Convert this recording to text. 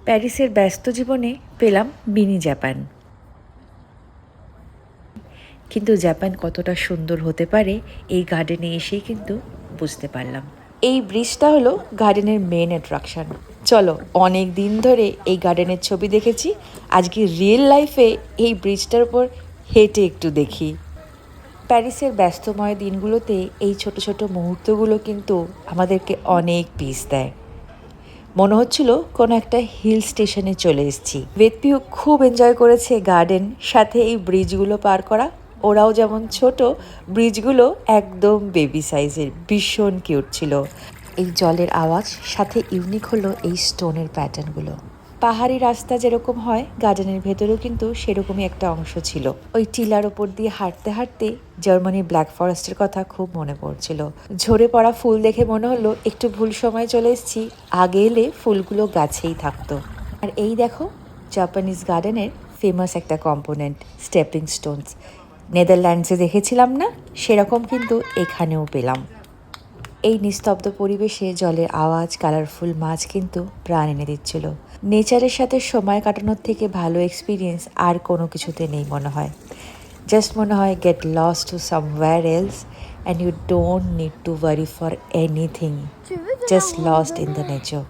প্যারিসের ব্যস্ত জীবনে পেলাম মিনি জাপান। কিন্তু জাপান কতটা সুন্দর হতে পারে এই গার্ডেনে এসেই কিন্তু বুঝতে পারলাম। এই ব্রিজটা হলো গার্ডেনের মেন অ্যাট্রাকশন। চলো, অনেক দিন ধরে এই গার্ডেনের ছবি দেখেছি, আজকে রিয়েল লাইফে এই ব্রিজটার উপর হেঁটে একটু দেখি। প্যারিসের ব্যস্তময় দিনগুলোতে এই ছোট ছোট মুহূর্তগুলো কিন্তু আমাদেরকে অনেক পিস দেয়। মনে হচ্ছিল কোনো একটা হিল স্টেশনে চলে এসেছি। বেদপিও খুব এনজয় করেছে গার্ডেন, সাথে এই ব্রিজগুলো পার করা। ওরাও যেমন ছোট, ব্রিজগুলো একদম বেবি সাইজের, ভীষণ কিউট ছিল। এই জলের আওয়াজ, সাথে ইউনিক হলো এই স্টোনের প্যাটার্নগুলো। পাহাড়ি রাস্তা যেরকম হয়, গার্ডেনের ভেতরেও কিন্তু সেরকমই একটা অংশ ছিল। ওই টিলার ওপর দিয়ে হাঁটতে হাঁটতে জার্মানির ব্ল্যাক ফরেস্টের কথা খুব মনে পড়ছিল। ঝরে পড়া ফুল দেখে মনে হলো একটু ভুল সময় চলে এসেছি, আগে এলে ফুলগুলো গাছেই থাকতো। আর এই দেখো, জাপানিজ গার্ডেনের ফেমাস একটা কম্পোনেন্ট, স্টেপিং স্টোনস। নেদারল্যান্ডসে দেখেছিলাম না, সেরকম কিন্তু এখানেও পেলাম। এই নিস্তব্ধ পরিবেশে জলের আওয়াজ, কালারফুল মাছ কিন্তু প্রাণ এনে দিচ্ছিল। নেচারের সাথে সময় কাটানোর থেকে ভালো এক্সপিরিয়েন্স আর কোনো কিছুতে নেই মনে হয়। জাস্ট মনে হয় get lost to somewhere else and you don't need to worry for anything, just lost in the nature.